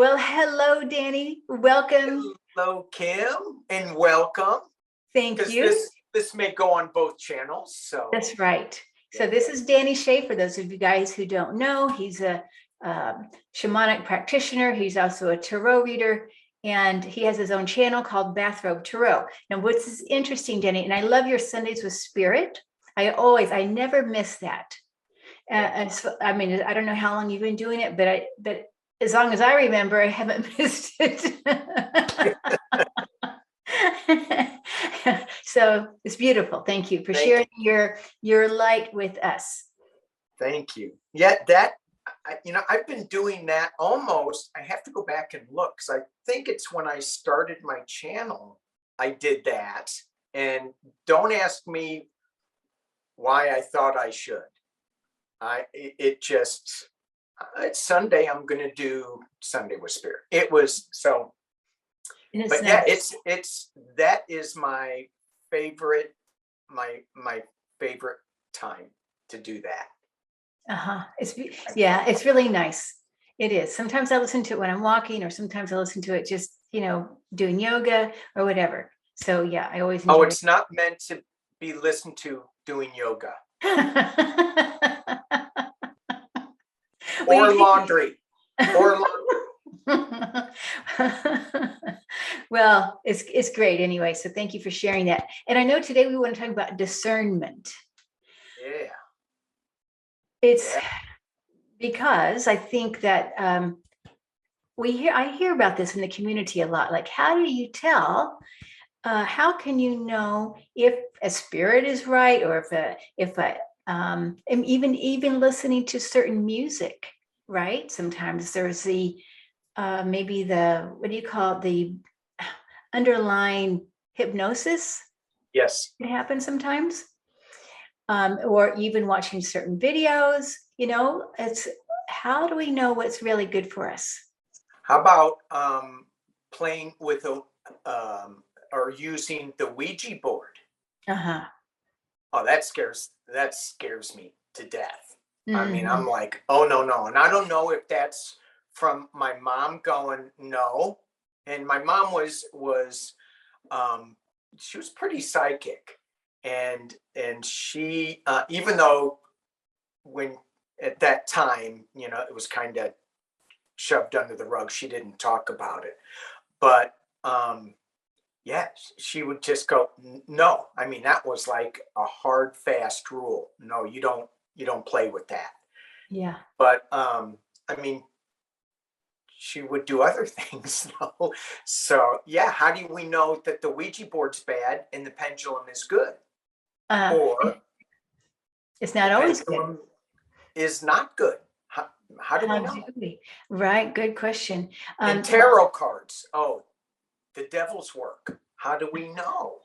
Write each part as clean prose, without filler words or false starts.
Well, hello, Danny. Welcome. Hello, Kim, and welcome. Thank Because you. this may go on both channels. So That's right. So this is Danny Shay. For those of you guys who don't know, he's a shamanic practitioner. He's also a tarot reader, and he has his own channel called Bathrobe Tarot. Now, what's interesting, Danny, and I love your Sundays with Spirit. I never miss that. I mean, I don't know how long you've been doing it, but as long as I remember, I haven't missed it. So it's beautiful. Thank you for sharing your light with us. Thank you. Yeah, I've been doing that almost. I have to go back and look because I think it's when I started my channel, I did that. And don't ask me why I thought I should. It's Sunday. I'm going to do Sunday with Spirit. It was so. But yeah, that is my favorite, my favorite time to do that. It's really nice. It is. Sometimes I listen to it when I'm walking, or sometimes I listen to it just, doing yoga or whatever. So yeah, I always enjoy it's not meant to be listened to doing yoga. Or laundry. Or laundry. Well, it's great anyway. So thank you for sharing that. And I know today we want to talk about discernment. Yeah. It's because I think that I hear about this in the community a lot. Like, how do you tell? How can you know if a spirit is right, or even listening to certain music, right? Sometimes there's maybe what do you call it? The underlying hypnosis. Yes. It happens sometimes. Or even watching certain videos, it's how do we know what's really good for us? How about playing with or using the Ouija board? Uh-huh. Oh, that scares me to death. Mm-hmm. I mean, I'm like, oh no. And I don't know if that's from my mom going, no. And my mom was she was pretty psychic. And she, even though when at that time, it was kind of shoved under the rug, she didn't talk about it. But yeah, she would just go, no. I mean, that was like a hard, fast rule. No, you don't play with that. Yeah. But I mean, she would do other things though. So yeah, how do we know that the Ouija board's bad and the pendulum is good? Or it's not always good. Is not good. How do we know? Right, good question. And tarot cards. Oh, the devil's work. How do we know?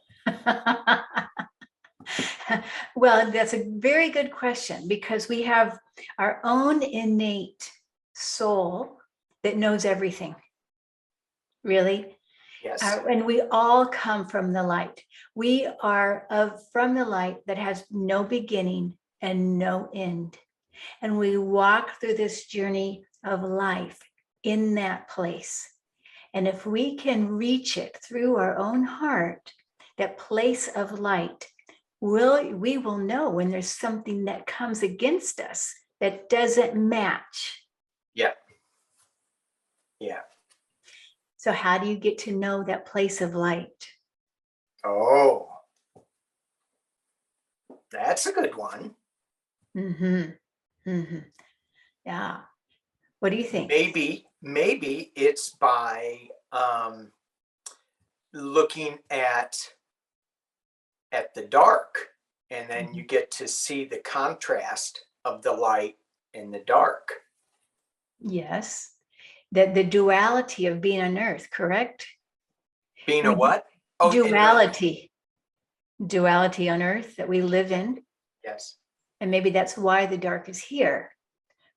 Well, that's a very good question, because we have our own innate soul that knows everything. Really? Yes. And we all come from the light. We are from the light that has no beginning and no end. And we walk through this journey of life in that place. And if we can reach it through our own heart, that place of light, we will know when there's something that comes against us that doesn't match. Yeah. So how do you get to know that place of light? Oh, that's a good one. Yeah. What do you think? Maybe it's by looking at the dark, and then you get to see the contrast of the light and the dark. Yes. The duality of being on earth, correct? Being a what? Oh, duality. Duality on earth that we live in. Yes. And maybe that's why the dark is here.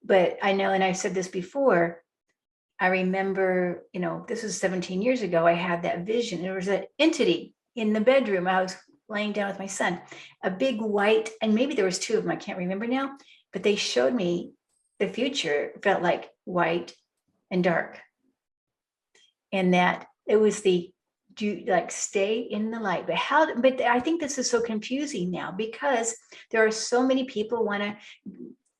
But I know, and I've said this before, I remember, this was 17 years ago, I had that vision. There was an entity in the bedroom. I was laying down with my son, a big white, and maybe there was two of them, I can't remember now, but they showed me the future. It felt like white and dark. and that it was the do like stay in the light. But I think this is so confusing now because there are so many people want to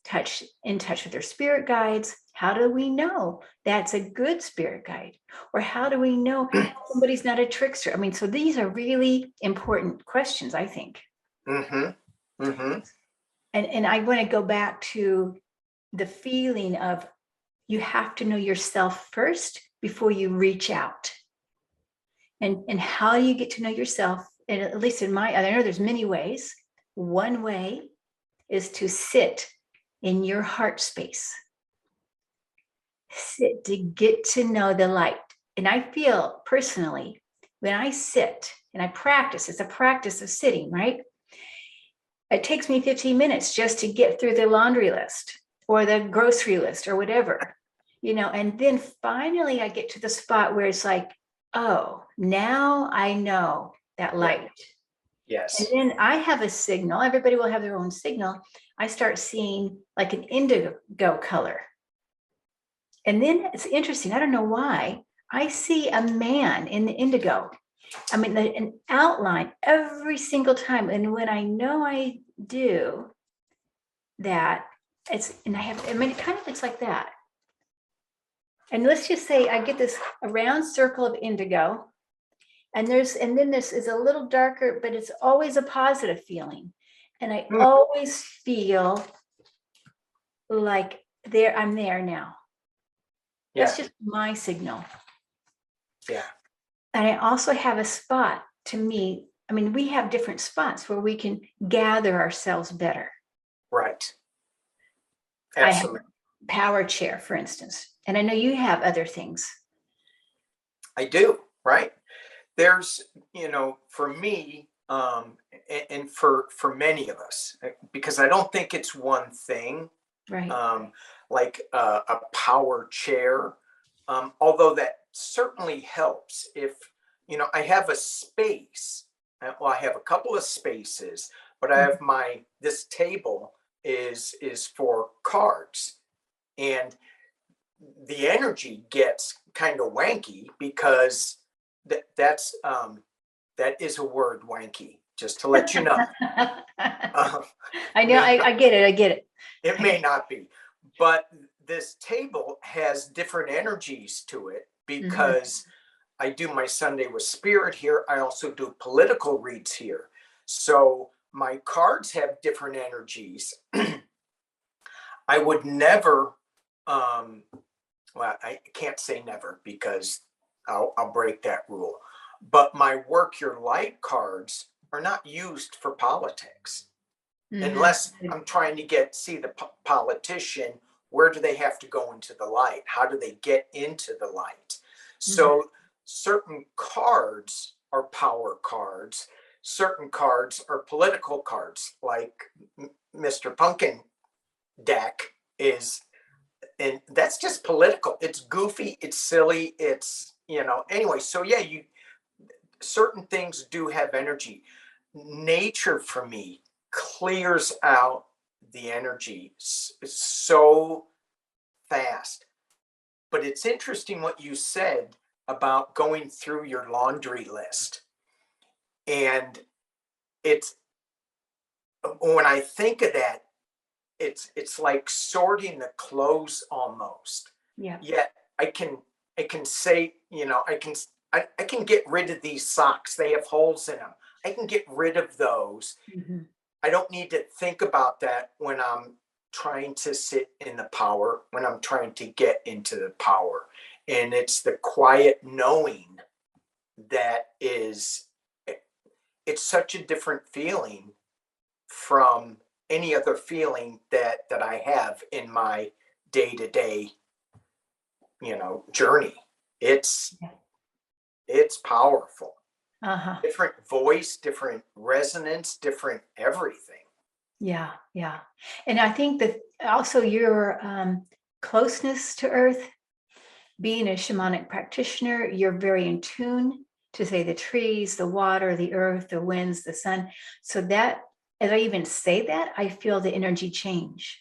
touch with their spirit guides. How do we know that's a good spirit guide? Or how do we know somebody's not a trickster? I mean, so these are really important questions, I think. Mm-hmm. Mm-hmm. And I want to go back to the feeling of you have to know yourself first before you reach out. And how you get to know yourself, and at least I know there's many ways. One way is to sit in your heart space. Sit to get to know the light. And I feel personally, when I sit and I practice, it's a practice of sitting, right? It takes me 15 minutes just to get through the laundry list or the grocery list or whatever, and then finally I get to the spot where it's like, oh, now I know that light. Yes. And then I have a signal. Everybody will have their own signal. I start seeing like an indigo color. And then it's interesting. I don't know why. I see a man in the indigo. I mean, an outline every single time. And when I know I do that, it's like that. And let's just say I get this a round circle of indigo. And then this is a little darker, but it's always a positive feeling. And I always feel like I'm there now. Yeah. That's just my signal. Yeah. And I also have a spot to me. I mean, we have different spots where we can gather ourselves better. Right. Absolutely. I have a power chair, for instance. And I know you have other things. I do, right? There's, for me, and for many of us, because I don't think it's one thing, right? Like a power chair, although that certainly helps. If I have a space, well, I have a couple of spaces, but I have this table is for cards, and the energy gets kind of wanky because that is a word, wanky, just to let you know. I know, I get it. It may not be, but this table has different energies to it because I do my Sunday with Spirit here. I also do political reads here. So my cards have different energies. I would never, well, I can't say never because I'll break that rule. But my Work Your Light cards are not used for politics. Unless I'm trying to see the politician, where do they have to go into the light? How do they get into the light? So certain cards are power cards. Certain cards are political cards, like Mr. Pumpkin deck is, and that's just political. It's goofy, it's silly, it's, anyway. So yeah, certain things do have energy. Nature for me clears out the energy so fast. But it's interesting what you said about going through your laundry list. And it's, when I think of that, it's like sorting the clothes almost. Yeah. Yet I can say, I can get rid of these socks. They have holes in them. I can get rid of those. I don't need to think about that when I'm trying to sit in the power, when I'm trying to get into the power. And it's the quiet knowing that it's such a different feeling from any other feeling that I have in my day-to-day, journey. It's powerful. Different voice, different resonance, different everything. Yeah. And I think that also your closeness to earth, being a shamanic practitioner, you're very in tune to, say, the trees, the water, the earth, the winds, the sun. So that, as I even say that, I feel the energy change.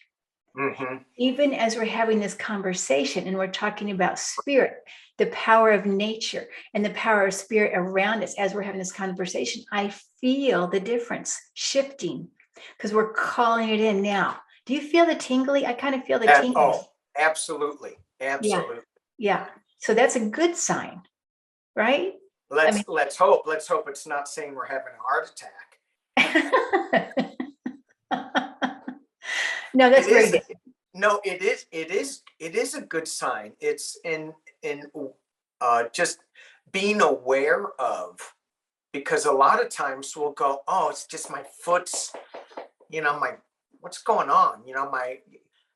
Mm-hmm. Even as we're having this conversation and we're talking about spirit, the power of nature and the power of spirit around us as we're having this conversation, I feel the difference shifting because we're calling it in now. Do you feel the tingly? I kind of feel the tingly. Oh, absolutely. Yeah. Absolutely. Yeah. So that's a good sign, right? Let's hope it's not saying we're having a heart attack. No, that's very good. No, it is a good sign. It's in just being aware of, because a lot of times we'll go, oh, it's just my foot's, my, what's going on? My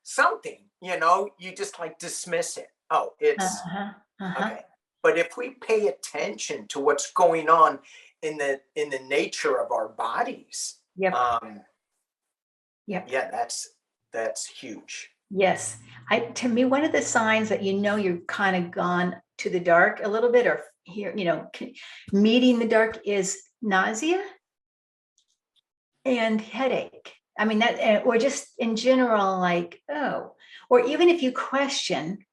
something, you just like dismiss it. Oh, it's Uh-huh. Uh-huh. okay. But if we pay attention to what's going on in the nature of our bodies, Yep. Yep. yeah, that's huge. Yes. To me, one of the signs that you've kind of gone to the dark a little bit, or here, meeting the dark, is nausea and headache. I mean, that, or just in general, like, oh, or even if you question,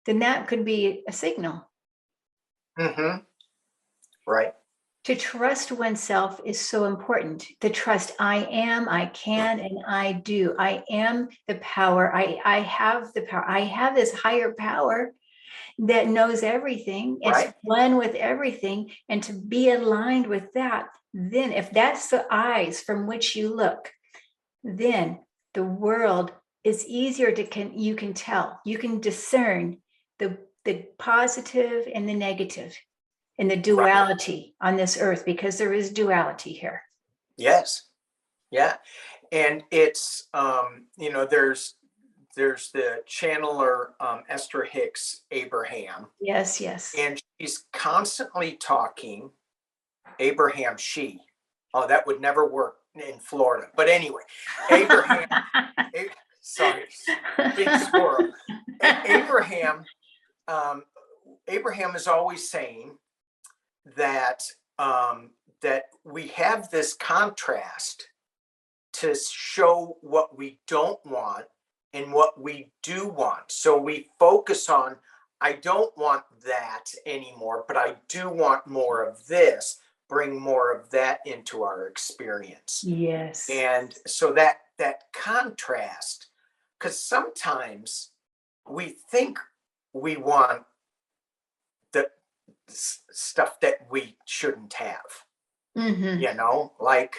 then that could be a signal. Mm-hmm. Right. To trust oneself is so important. To trust, I am, I can, and I do. I am the power. I have the power. I have this higher power that knows everything. It's Right. one with everything. And to be aligned with that, then if that's the eyes from which you look, then the world is easier you can tell, you can discern the positive and the negative and the duality on this earth, because there is duality here. Yes. Yeah. And it's there's the channeler, Esther Hicks Abraham. Yes, yes. And she's constantly talking. Abraham, she. Oh, that would never work in Florida. But anyway, Abraham. Sorry, big squirrel. Abraham. Abraham is always saying that that we have this contrast to show what we don't want and what we do want. So we focus on, I don't want that anymore, but I do want more of this, bring more of that into our experience. Yes. And so that contrast, because sometimes we think we want the stuff that we shouldn't have, like,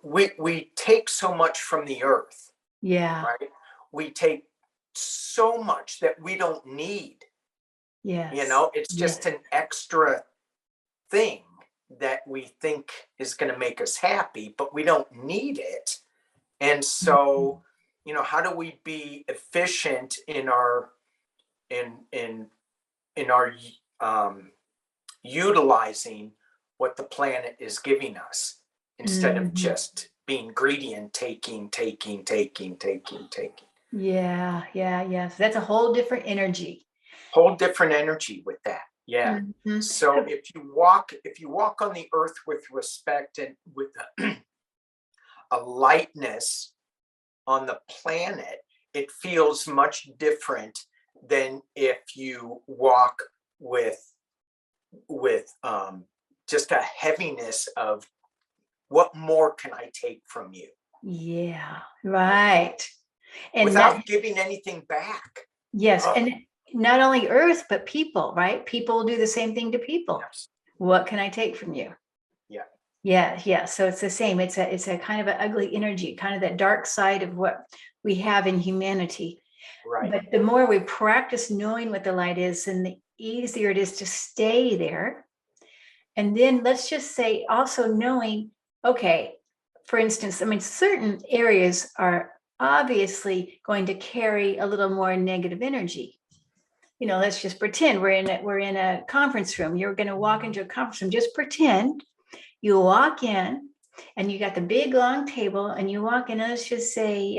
we take so much from the earth. Yeah. Right. We take so much that we don't need. Yes. It's just an extra thing that we think is going to make us happy, but we don't need it. And so, how do we be efficient in our utilizing what the planet is giving us, instead of just being greedy and taking. Yeah. Yes. That's a whole different energy. Whole different energy with that. Yeah. So if you walk on the earth with respect and with a lightness on the planet, it feels much different than if you walk with just a heaviness of, what more can I take from you? Yeah, right. And without giving anything back. Yes. And not only earth, but people, right? People do the same thing to people. Yes. What can I take from you? Yeah. So it's the same. It's a kind of an ugly energy, kind of that dark side of what we have in humanity. Right. But the more we practice knowing what the light is, and the easier it is to stay there. And then let's just say also knowing, okay, for instance, certain areas are obviously going to carry a little more negative energy. Let's just pretend we're in a conference room. You're going to walk into a conference room. Just pretend you walk in and you got the big long table, and you walk in, and let's just say,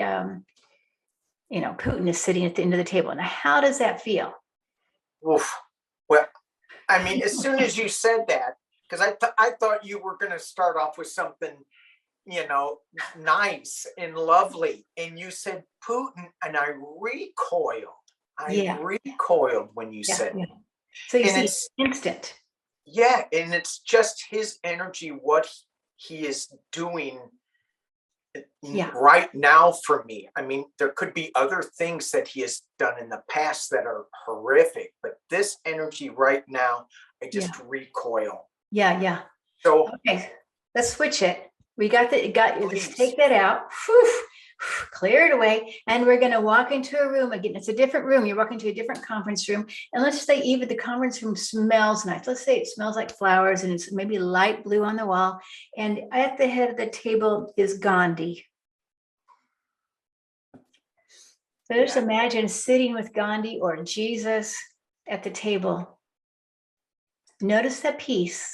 Putin is sitting at the end of the table. Now, how does that feel? Oof. Well, as soon as you said that, because I thought you were going to start off with something, nice and lovely, and you said Putin, and I recoiled. I Yeah, recoiled when you yeah, said, yeah. So you and see, it's instant. yeah, and it's just his energy, what he is doing Yeah, right now for me. I mean, there could be other things that he has done in the past that are horrific, but this energy right now, I yeah, just recoil. yeah, yeah. So Okay, let's switch it. We got the got you. Let's please, take that out. Whew, clear it away, and we're going to walk into a room again. It's a different room. You're walking to a different conference room, and let's say even the conference room smells nice. Let's say it smells like flowers, and it's maybe light blue on the wall. And at the head of the table is Gandhi. So just yeah, imagine sitting with Gandhi or Jesus at the table. Notice that peace.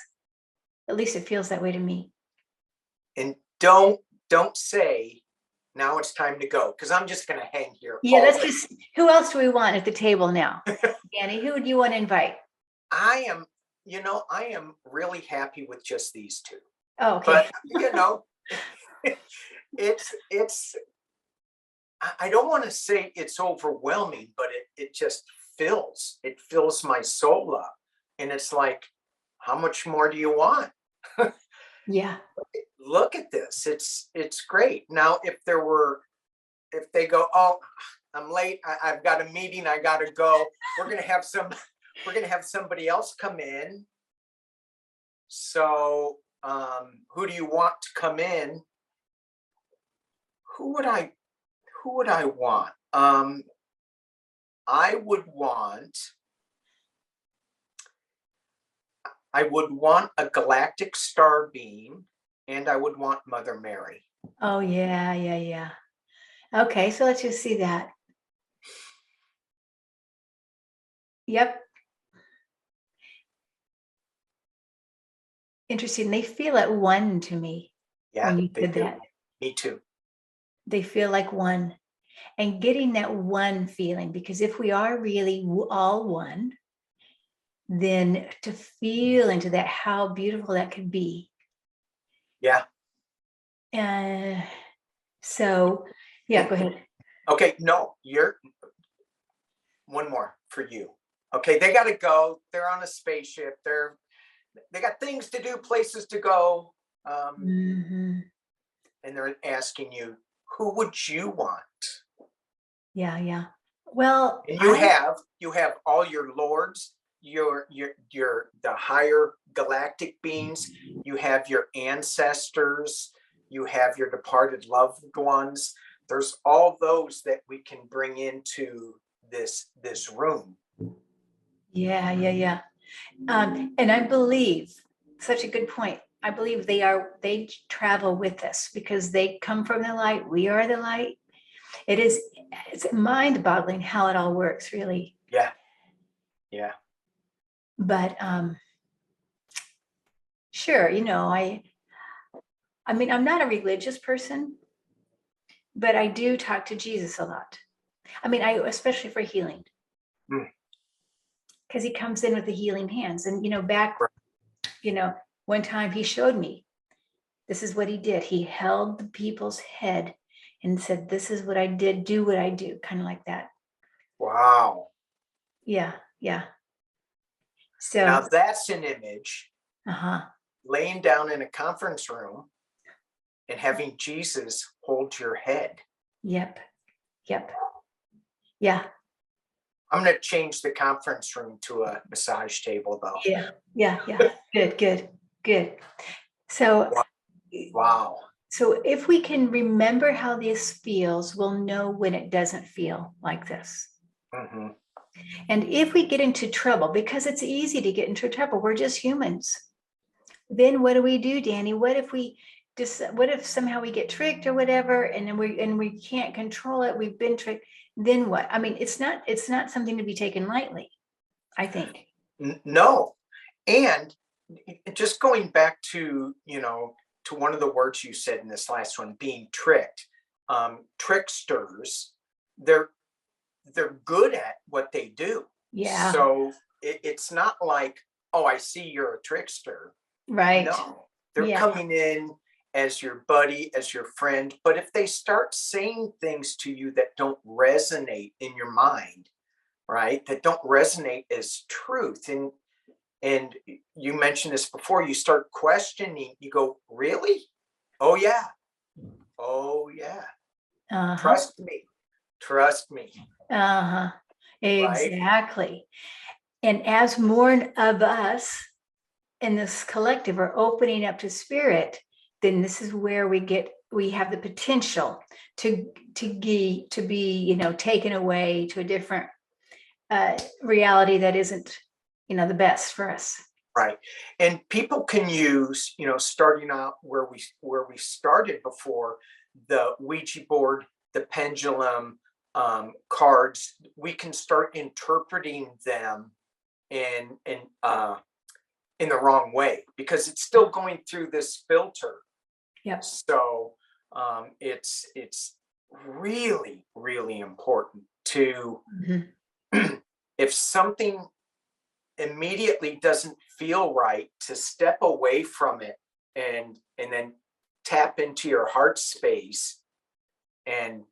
At least it feels that way to me. and don't say now it's time to go, because I'm just going to hang here Yeah, all let's day. just, who else do we want at the table now? Danny, who would you want to invite? I am, I am really happy with just these two. Oh, okay. But it's I don't want to say it's overwhelming, but it just fills my soul up. And it's like, how much more do you want? Yeah. Look at this. It's great. Now, if they go, oh, I'm late, I've got a meeting, I gotta go. We're gonna have somebody else come in. So who do you want to come in? Who would I want? I would want a galactic star being, and I would want Mother Mary. Oh, yeah, yeah, yeah. Okay, so let's just see that. Yep. Interesting. They feel at one to me Yeah, when you they did do. that. Me too. They feel like one. And getting that one feeling, because if we are really all one, then to feel into that, how beautiful that could be. Yeah. So, yeah, go ahead. Okay, no, you're one more for you. Okay, they got to go. They're on a spaceship. They got things to do, places to go, Mm-hmm. and they're asking you, who would you want? Yeah, yeah. Well, And you have all your lords, your the higher galactic beings. You have your ancestors. You have your departed loved ones. There's all those that we can bring into this room. yeah, yeah, yeah. And I believe, such a good point. I believe they travel with us because they come from the light. We are the light. It's mind-boggling how it all works, really. Yeah, yeah, But sure, I mean, I'm not a religious person, but I do talk to Jesus a lot. I mean, especially for healing, mm, because he comes in with the healing hands. And back, right. one time he showed me this is what he did. He held the people's head and said, "This is what I did. Do what I do," kind of like that. Wow. Yeah, yeah. So, Now that's an image, uh-huh. laying down in a conference room and having Jesus hold your head. Yep, yep. Yeah, I'm going to change the conference room to a massage table, though. yeah, yeah, yeah. Good, good, good. So, Wow. so if we can remember how this feels, we'll know when it doesn't feel like this. Mm-hmm. And if we get into trouble, because it's easy to get into trouble, we're just humans. Then what do we do, Danny? What if somehow we get tricked or whatever, and then we can't control it? We've been tricked. Then what? I mean, it's not something to be taken lightly, I think. No. And just going back to, to one of the words you said in this last one, being tricked, tricksters, they're good at what they do. Yeah. So it's not like, oh, I see you're a trickster. Right. No, they're Yeah. coming in as your buddy, as your friend. But if they start saying things to you that don't resonate in your mind, right, that don't resonate as truth, and you mentioned this before, you start questioning, you go, really? Oh yeah. Oh yeah. Uh-huh. Trust me. Trust me. Uh-huh. Right? Exactly. And as more of us in this collective are opening up to spirit, then this is where we have the potential to be, taken away to a different reality that isn't, the best for us. Right. And people can use, starting out where we started before, the Ouija board, the pendulum, cards. We can start interpreting them in the wrong way because it's still going through this filter. Yep. So it's really, really important to, Mhm. if something immediately doesn't feel right, to step away from it and then tap into your heart space and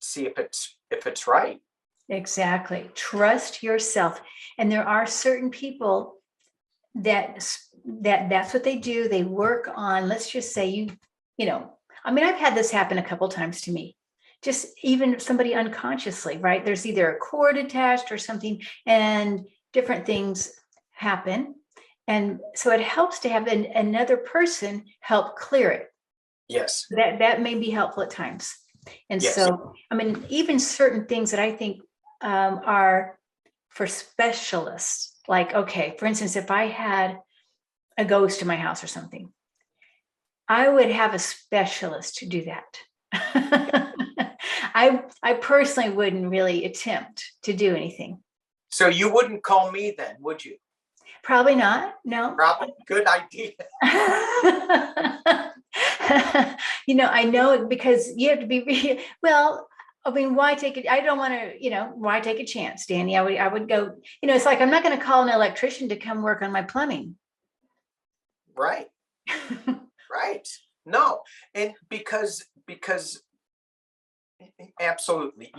see if it's right. Exactly. Trust yourself. And there are certain people that's what they do. They work on, let's just say I mean, I've had this happen a couple times to me. Just even somebody unconsciously, right? There's either a cord attached or something, and different things happen. And so it helps to have another person help clear it. Yes. That may be helpful at times. And Yes. so, I mean, even certain things that I think are for specialists, like, okay, for instance, if I had a ghost in my house or something, I would have a specialist to do that. I personally wouldn't really attempt to do anything. So you wouldn't call me then, would you? Probably not. No. Probably. Good idea. I know it because you have to be well. I mean, why take it? I don't want to, why take a chance, Danny? I would go, it's like I'm not going to call an electrician to come work on my plumbing. Right. Right. No. And because absolutely,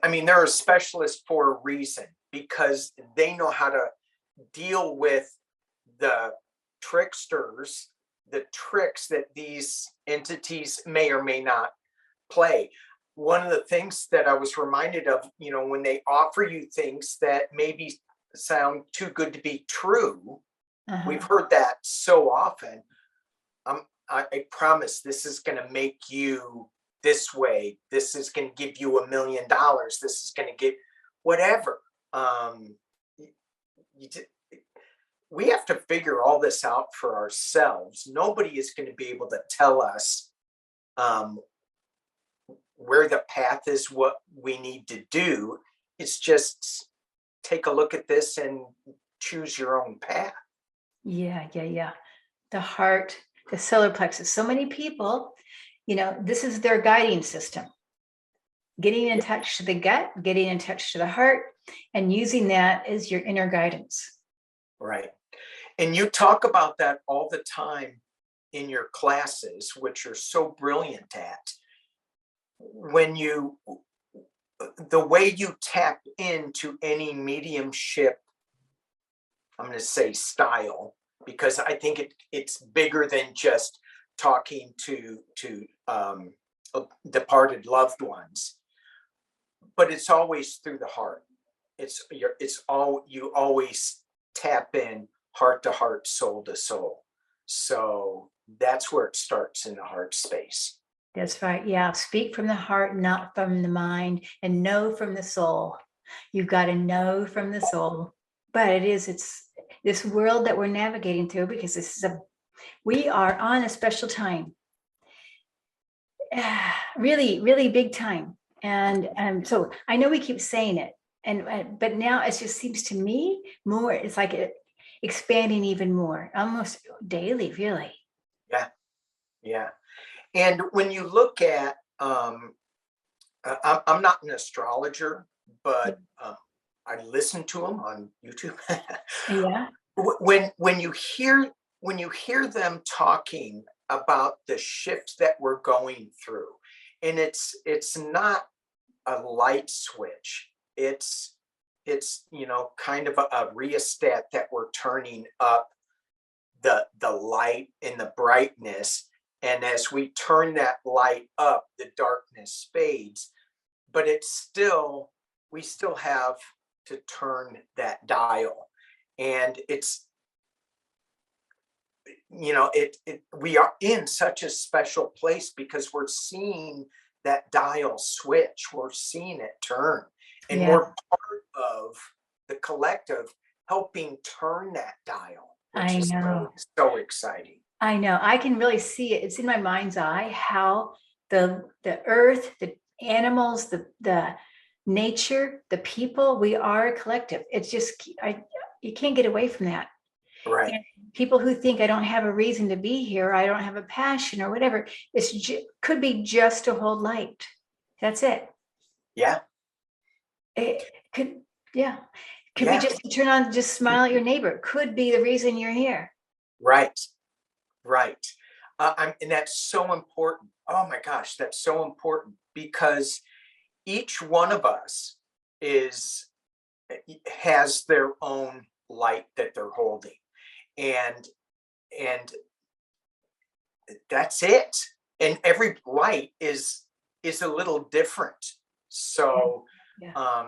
I mean, they're a specialist for a reason, because they know how to deal with the tricksters, the tricks that these entities may or may not play. One of the things that I was reminded of, when they offer you things that maybe sound too good to be true, we've heard that so often. I promise this is going to make you this way. This is going to give you $1 million. This is going to get whatever. You, we have to figure all this out for ourselves. Nobody is going to be able to tell us where the path is, what we need to do. It's just take a look at this and choose your own path. Yeah. The heart, the solar plexus. So many people, this is their guiding system. Getting in touch to the gut, getting in touch to the heart, and using that as your inner guidance. Right. And you talk about that all the time in your classes, which you're so brilliant at. The way you tap into any mediumship, I'm going to say style, because I think it's bigger than just talking to departed loved ones, but it's always through the heart. You always tap in heart to heart, soul to soul. So that's where it starts, in the heart space. That's right. Yeah. Speak from the heart, not from the mind, and know from the soul. You've got to know from the soul. But it's this world that we're navigating through, because we are on a special time. Really, really big time. And so I know we keep saying it, but now it just seems to me more, it's like expanding even more, almost daily, really. Yeah. And when you look at, I'm not an astrologer, but I listen to them on YouTube. Yeah. When you hear them talking about the shift that we're going through, and it's not a light switch, it's kind of a rheostat that we're turning up the light and the brightness, and as we turn that light up, the darkness fades, but it's still, we still have to turn that dial. And it's, we are in such a special place because we're seeing that dial switch, we're seeing it turn, and Yeah, we're part of the collective helping turn that dial, which I is know. so exciting. I know. I can really see it. It's in my mind's eye how the earth, the animals, the nature, the people, we are a collective. It's just you can't get away from that. Right. And people who think I don't have a reason to be here, I don't have a passion or whatever, could be just to hold light. That's it. Yeah. It could, yeah. Could be Yeah. just to turn on, just smile at your neighbor. Could be the reason you're here. Right. Right. And that's so important. Oh my gosh, that's so important because each one of us is has their own light that they're holding, and and that's it. And every light is a little different. So Yeah.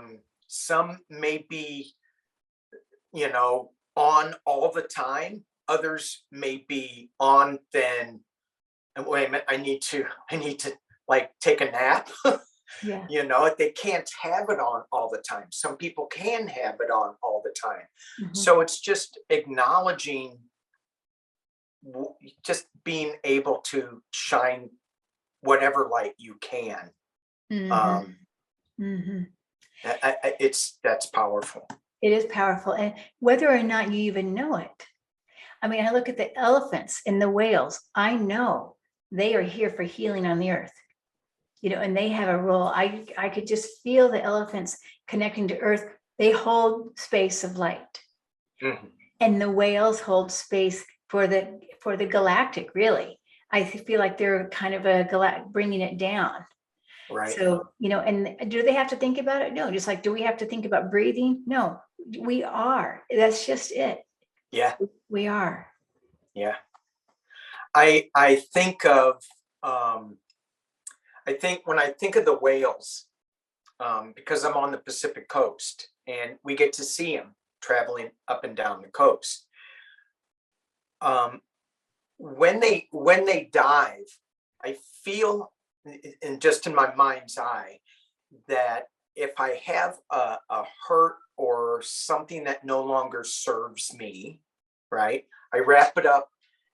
some may be, on all the time. Others may be on then. And wait a minute, I need to like take a nap. Yeah. They can't have it on all the time. Some people can have it on all the time. Mhm. So it's just acknowledging, just being able to shine whatever light you can. Mhm. Um, Mhm. that's powerful. It is powerful. And whether or not you even know it. I mean, I look at the elephants and the whales. I know they are here for healing on the earth, and they have a role. I could just feel the elephants connecting to earth. They hold space of light. Mhm. And the whales hold space for the galactic, really. I feel like they're kind of bringing it down. Right. So, and do they have to think about it? No, just like, do we have to think about breathing? No, we are. That's just it. Yeah. We are. Yeah. I think of I think when I think of the whales, because I'm on the Pacific coast and we get to see them traveling up and down the coast. Um, when they dive, I feel, and just in my mind's eye, that if I have a hurt or something that no longer serves me, right, I wrap it up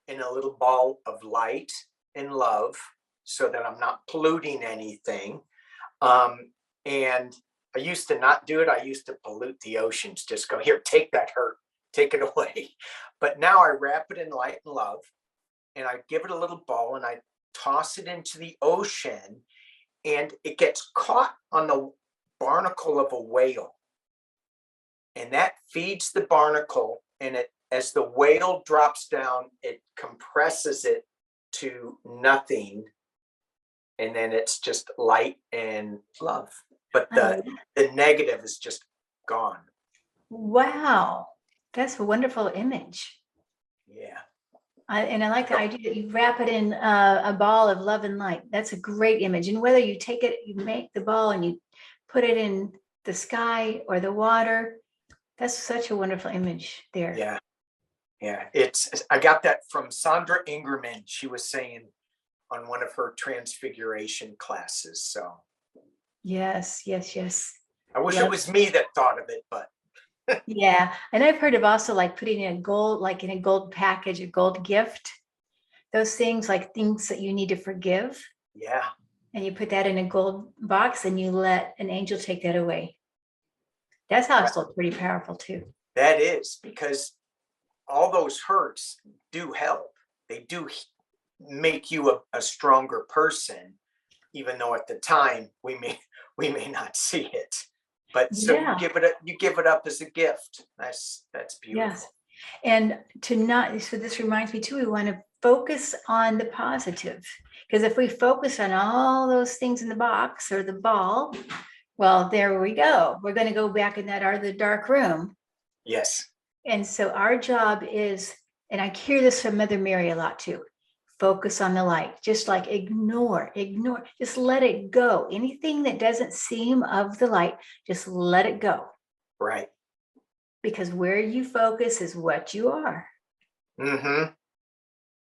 in a little ball of light and love so that I'm not polluting anything. And I used to not do it. I used to pollute the oceans, just go, here, take that hurt, take it away. But now I wrap it in light and love, and I give it a little ball and I toss it into the ocean, and it gets caught on the barnacle of a whale. And that feeds the barnacle, and as the whale drops down, it compresses it to nothing, and then it's just light and love. But I the negative is just gone. Wow, that's a wonderful image. Yeah. And I like the idea that you wrap it in a ball of love and light. That's a great image. And whether you take it, you make the ball and you put it in the sky or the water, that's such a wonderful image there. Yeah. Yeah. I got that from Sandra Ingerman. She was saying on one of her transfiguration classes. So Yes, yes, yes. I wish it Love. was me that thought of it, but Yeah. And I've heard of also like putting in a gold, like in a gold package, a gold gift, those things like things that you need to forgive. yeah. And you put that in a gold box and you let an angel take that away. That's also pretty powerful too. That is because all those hurts do help. They do make you a stronger person, even though at the time we may not see it. But so Yeah. you give it up as a gift. That's beautiful. Yes. And to not, so this reminds me too, we want to focus on the positive. Because if we focus on all those things in the box or the ball, well, there we go. We're going to go back in the dark room. Yes. And so our job is, and I hear this from Mother Mary a lot too, focus on the light. Just like ignore, just let it go. Anything that doesn't seem of the light, just let it go. Right. Because where you focus is what you are. Mm-hmm.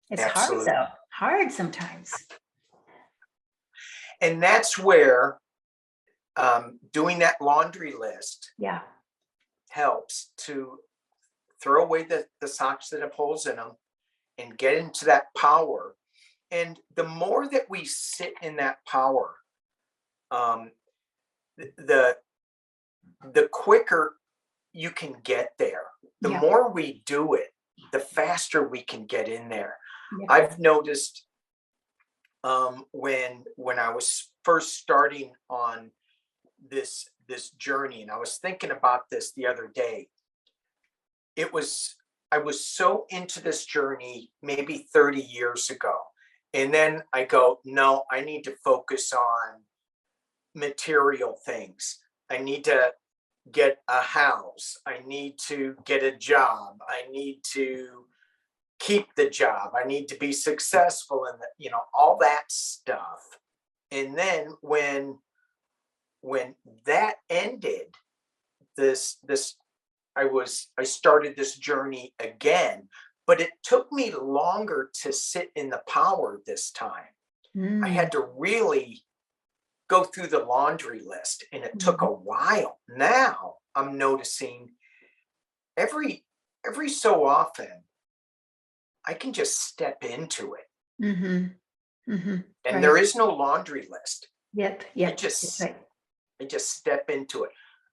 It's Absolutely. hard though, hard sometimes. And that's where doing that laundry list Yeah. helps to throw away the socks that have holes in them and get into that power. And the more that we sit in that power, the quicker you can get there. The Yeah. more we do it, the faster we can get in there. Yeah. I've noticed when I was first starting on this journey, and I was thinking about this the other day. I was so into this journey maybe 30 years ago. And then I go, no, I need to focus on material things. I need to get a house. I need to get a job. I need to keep the job. I need to be successful in all that stuff. And then when that ended, this I started this journey again, but it took me longer to sit in the power this time. I had to really go through the laundry list, and it took a while. Now I'm noticing every so often I can just step into it. And Right. there is no laundry list. Yep. I just step into it.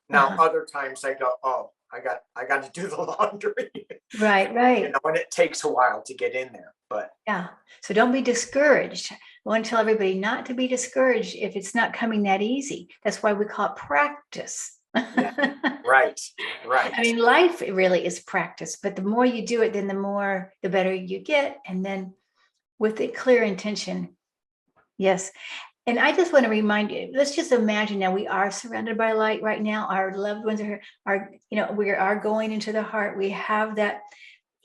Now other times I go, oh, I got to do the laundry. Right. And it takes a while to get in there, but Yeah. So don't be discouraged. I want to tell everybody not to be discouraged if it's not coming that easy. That's why we call it practice. yeah, right. I mean, life really is practice, but the more you do it, then the better you get. And then with a clear intention. Yes. And I just want to remind you, let's just imagine now we are surrounded by light right now. Our loved ones we are going into the heart. We have that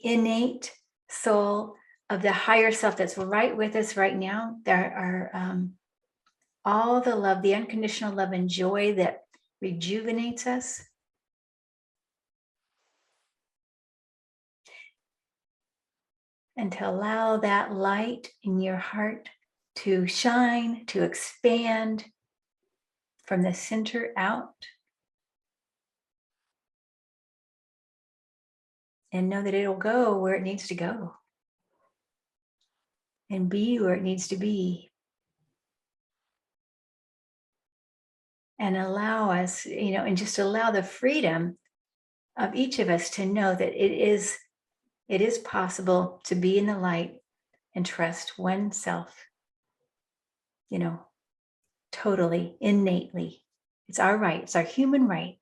innate soul of the higher self that's right with us right now. There are all the love, the unconditional love and joy that rejuvenates us. And to allow that light in your heart to shine, to expand from the center out. And know that it'll go where it needs to go. And be where it needs to be. And allow us, and just allow the freedom of each of us to know that it is possible to be in the light and trust oneself, totally, innately. It's our right, it's our human right.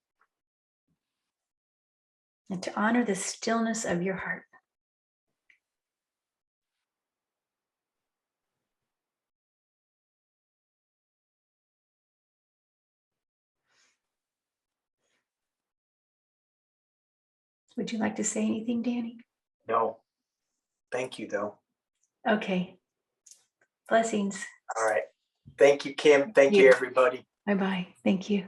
And to honor the stillness of your heart. Would you like to say anything, Danny? No, thank you though. Okay. Blessings. All right. Thank you, Kim. Thank you, everybody. Bye-bye. Thank you.